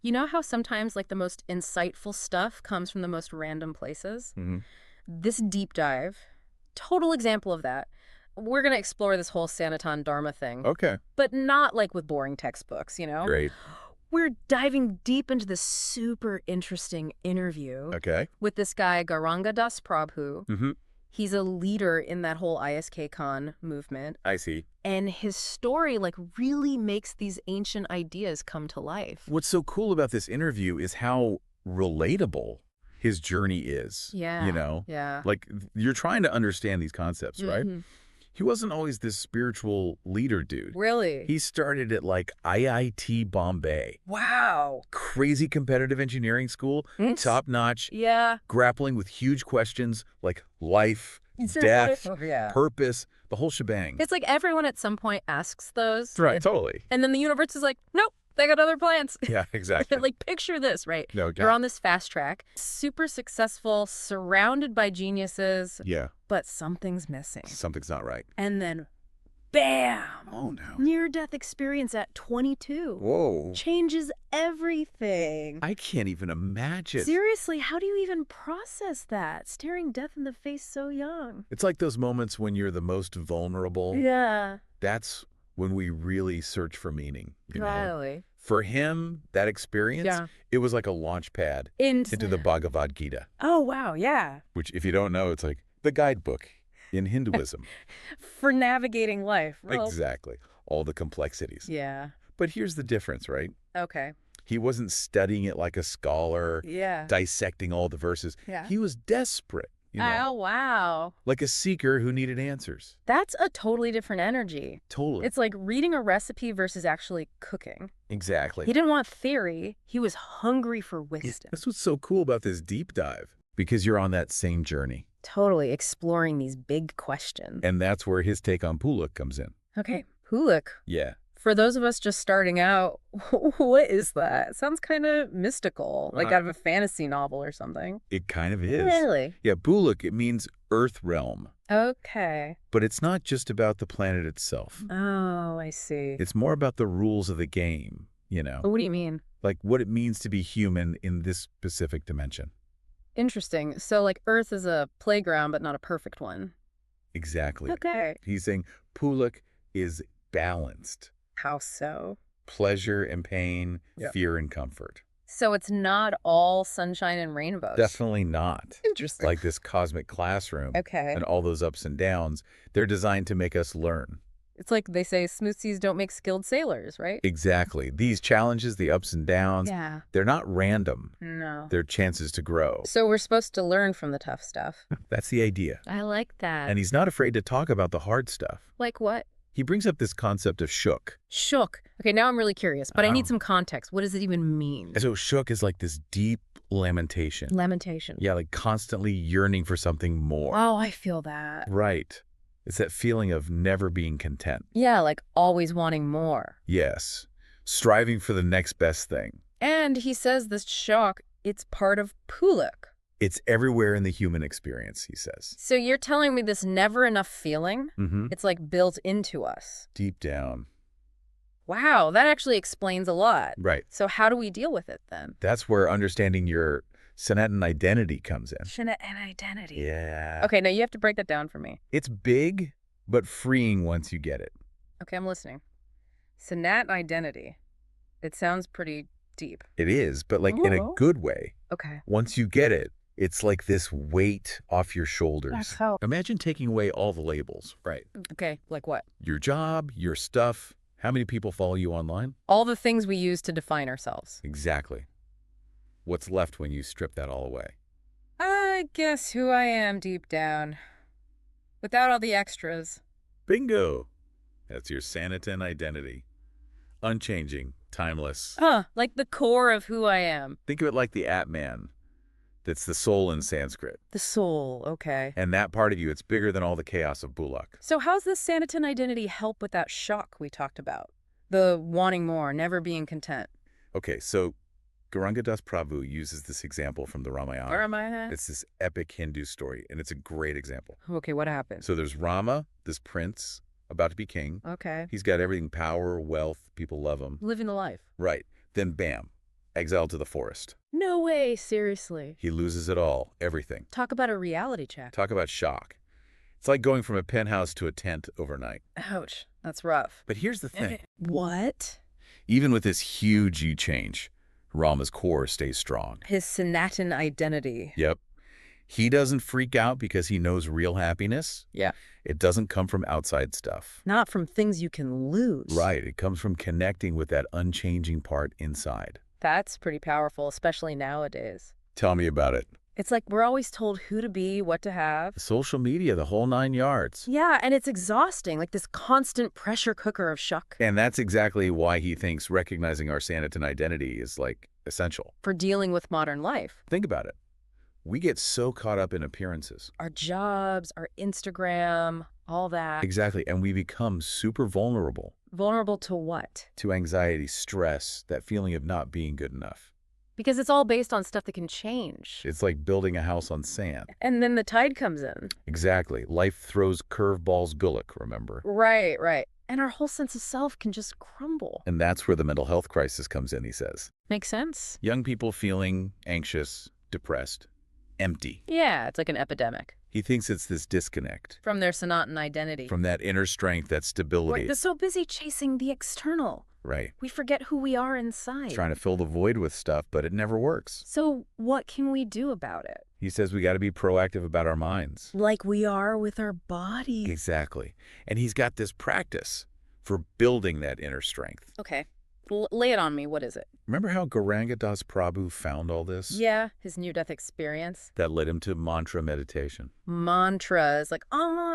You know how sometimes like the most insightful stuff comes from the most random places? Mm-hmm. This deep dive, total example of that. We're going to explore this whole Sanatan Dharma thing, Okay. but not like with boring textbooks, you know? Great. We're diving deep into this super interesting interview Okay. with this guy, Garanga Das Prabhu. Mm-hmm. He's a leader in that whole ISK Khan movement. I see. And his story like really makes these ancient ideas come to life. What's so cool about this interview is how relatable his journey is. Yeah. You know? Yeah. Like, you're trying to understand these concepts, right? Mhm. He wasn't always this spiritual leader dude. Really? He started at like IIT Bombay. Wow. Crazy competitive engineering school, top-notch, Yeah. grappling with huge questions like life, death, Yeah. purpose, the whole shebang. It's like everyone at some point asks those. Right, totally. And then the universe is like, nope, they got other plans. Yeah, exactly. Like, picture this, right? No You're doubt. on this fast track, super successful, surrounded by geniuses, Yeah, but something's missing. something's not right. And then, bam! Oh, no. Near-death experience at 22. Whoa. Changes everything. I can't even imagine. Seriously, how do you even process that? Staring death in the face so young. It's like those moments when you're the most vulnerable. Yeah. That's when we really search for meaning. You know? Really? For him, that experience, Yeah. it was like a launch pad into the Bhagavad Gita, Oh, wow, yeah. which, if you don't know, it's like the guidebook in Hinduism. For navigating life. Well, Exactly. All the complexities. yeah. But here's the difference, right? Okay. He wasn't studying it like a scholar, Yeah. dissecting all the verses. Yeah. He was desperate, you know, Oh, wow. like a seeker who needed answers. That's a totally different energy. Totally. It's like reading a recipe versus actually cooking. Exactly. He didn't want theory. He was hungry for wisdom. That's what's so cool about this deep dive, because you're on that same journey. Totally exploring these big questions. And that's where his take on Puluk comes in. Okay. Puluk. Yeah. For those of us just starting out, what is that? It sounds kind of mystical, like out of a fantasy novel or something. It kind of is. Really? Yeah, Puluk, it means earth realm. Okay. But it's not just about the planet itself. Oh, I see. It's more about the rules of the game, you know? What do you mean? Like what it means to be human in this specific dimension. Interesting. So, like, Earth is a playground, but not a perfect one. Exactly. Okay. He's saying Puluk is balanced. How so? Pleasure and pain, Yeah. fear and comfort. So it's not all sunshine and rainbows. Definitely not. Interesting. Like this cosmic classroom Okay. and all those ups and downs, they're designed to make us learn. It's like they say smooth seas don't make skilled sailors, right? Exactly. These challenges, the ups and downs, Yeah. they're not random. No. They're chances to grow. So we're supposed to learn from the tough stuff. That's the idea. I like that. And he's not afraid to talk about the hard stuff. Like what? He brings up this concept of shook. Shook. Okay, now I'm really curious, but I Oh. need some context. What does it even mean? And so shook is like this deep lamentation. Lamentation. Yeah, like constantly yearning for something more. Oh, I feel that. Right. It's that feeling of never being content. Yeah, like always wanting more. Yes. Striving for the next best thing. And he says this shock, it's part of Puluk. It's everywhere in the human experience, he says. So you're telling me this never enough feeling, it's like built into us. Deep down. Wow, that actually explains a lot. Right. So how do we deal with it then? That's where understanding your Sanatan identity comes in. Sanatan identity. Yeah. Okay, now you have to break that down for me. It's big, but freeing once you get it. Okay, I'm listening. Sanatan identity. It sounds pretty deep. It is, but like in a Ooh. good way. Okay. Once you get it, it's like this weight off your shoulders. That's how. Imagine taking away all the labels, right? Okay, like what? Your job, your stuff. How many people follow you online? All the things we use to define ourselves. Exactly. What's left when you strip that all away? I guess who I am deep down. Without all the extras. Bingo! That's your Sanatan identity. Unchanging, timeless. Huh, like the core of who I am. Think of it like the Atman. That's the soul in Sanskrit. The soul, okay. And that part of you, it's bigger than all the chaos of Bulak. So how's this Sanatan identity help with that shock we talked about? The wanting more, never being content. Okay, so Gauranga Das Prabhu uses this example from the Ramayana. Where am I at? It's this epic Hindu story, and it's a great example. Okay, what happened? So there's Rama, this prince, about to be king. Okay. He's got everything, power, wealth, people love him. Living the life. Right. Then bam, exiled to the forest. No way, seriously. He loses it all, everything. Talk about a reality check. Talk about shock. It's like going from a penthouse to a tent overnight. Ouch, that's rough. But here's the thing. What? Even with this huge change, Rama's core stays strong. His Sanatan identity. Yep. He doesn't freak out because he knows real happiness. Yeah. It doesn't come from outside stuff. Not from things you can lose. Right. It comes from connecting with that unchanging part inside. That's pretty powerful, especially nowadays. Tell me about it. It's like we're always told who to be, what to have. Social media, the whole 9 yards. Yeah, and it's exhausting, like this constant pressure cooker of shuck. And that's exactly why he thinks recognizing our Sanatan identity is, like, essential. For dealing with modern life. Think about it. We get so caught up in appearances. Our jobs, our Instagram, all that. Exactly. And we become super vulnerable. Vulnerable to what? To anxiety, stress, that feeling of not being good enough. Because it's all based on stuff that can change. It's like building a house on sand. And then the tide comes in. Exactly. Life throws curveballs Gulick, remember? Right, right. And our whole sense of self can just crumble. And that's where the mental health crisis comes in, he says. Makes sense? Young people feeling anxious, depressed, empty. Yeah, it's like an epidemic. He thinks it's this disconnect. From their Sanatan identity. From that inner strength, that stability. They're so busy chasing the external. Right. We forget who we are inside. Trying to fill the void with stuff, but it never works. So what can we do about it? He says we got to be proactive about our minds. Like we are with our bodies. Exactly. And he's got this practice for building that inner strength. Okay. Lay it on me. What is it? Remember how Gauranga Das Prabhu found all this? Yeah, his near-death experience. That led him to mantra meditation. Mantras, like,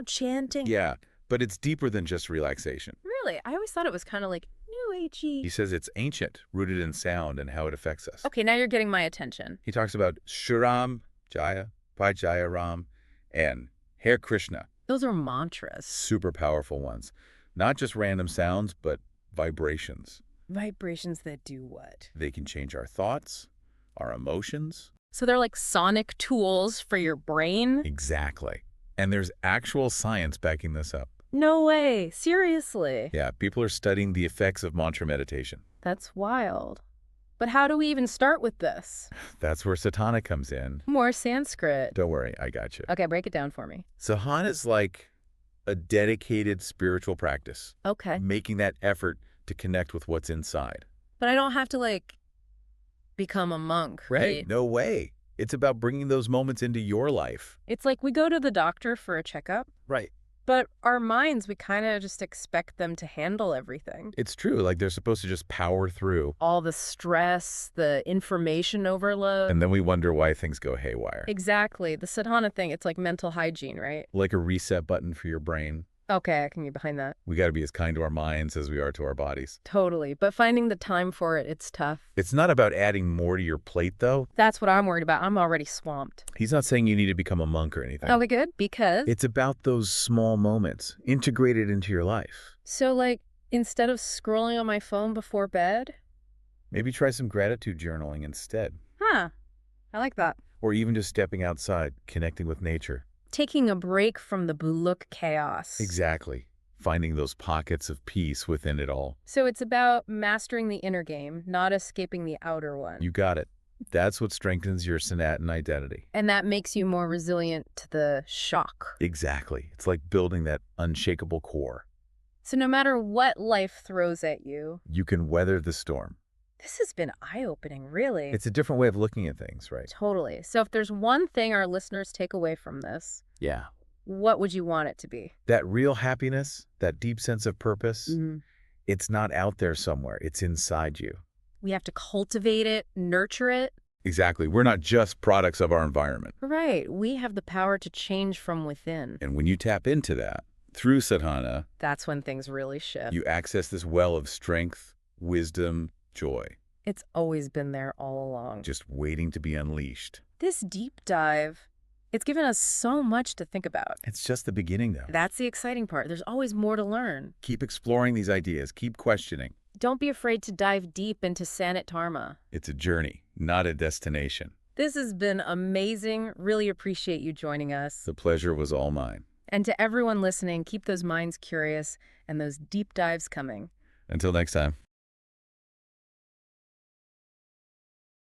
chanting. Yeah, but it's deeper than just relaxation. Really? I always thought it was kind of like new agey. He says it's ancient, rooted in sound and how it affects us. Okay, now you're getting my attention. He talks about Shuram Jaya, Pai Jaya Ram, and Hare Krishna. Those are mantras. Super powerful ones. Not just random sounds, but vibrations. Vibrations that do what? They can change our thoughts, our emotions. So they're like sonic tools for your brain? Exactly. And there's actual science backing this up. No way. Seriously. Yeah, people are studying the effects of mantra meditation. That's wild. But how do we even start with this? That's where Sadhana comes in. More Sanskrit. Don't worry, I got you. Okay, break it down for me. Sadhana is like a dedicated spiritual practice. Okay. Making that effort to connect with what's inside. But I don't have to, like, become a monk, right? No way. It's about bringing those moments into your life. It's like we go to the doctor for a checkup. Right. But our minds, we kind of just expect them to handle everything. It's true. Like they're supposed to just power through. All the stress, the information overload. And then we wonder why things go haywire. Exactly. The sadhana thing, it's like mental hygiene, right? Like a reset button for your brain. Okay, I can get behind that. We got to be as kind to our minds as we are to our bodies. Totally. But finding the time for it, it's tough. It's not about adding more to your plate, though. That's what I'm worried about. I'm already swamped. He's not saying you need to become a monk or anything. Okay, good. Because? It's about those small moments integrated into your life. So, like, instead of scrolling on my phone before bed? Maybe try some gratitude journaling instead. Huh. I like that. Or even just stepping outside, connecting with nature. Taking a break from the buluk chaos. Exactly. Finding those pockets of peace within it all. So it's about mastering the inner game, not escaping the outer one. You got it. That's what strengthens your Sanatan identity. And that makes you more resilient to the shock. Exactly. It's like building that unshakable core. So no matter what life throws at you, you can weather the storm. This has been eye-opening, really. It's a different way of looking at things, right? Totally. So if there's one thing our listeners take away from this, yeah, what would you want it to be? That real happiness, that deep sense of purpose, it's not out there somewhere. It's inside you. We have to cultivate it, nurture it. Exactly. We're not just products of our environment. Right. We have the power to change from within. And when you tap into that, through sadhana, that's when things really shift. You access this well of strength, wisdom, joy. It's always been there all along. Just waiting to be unleashed. This deep dive, it's given us so much to think about. It's just the beginning, though. That's the exciting part. There's always more to learn. Keep exploring these ideas. Keep questioning. Don't be afraid to dive deep into Sanat Dharma. It's a journey, not a destination. This has been amazing. Really appreciate you joining us. The pleasure was all mine. And to everyone listening, keep those minds curious and those deep dives coming. Until next time.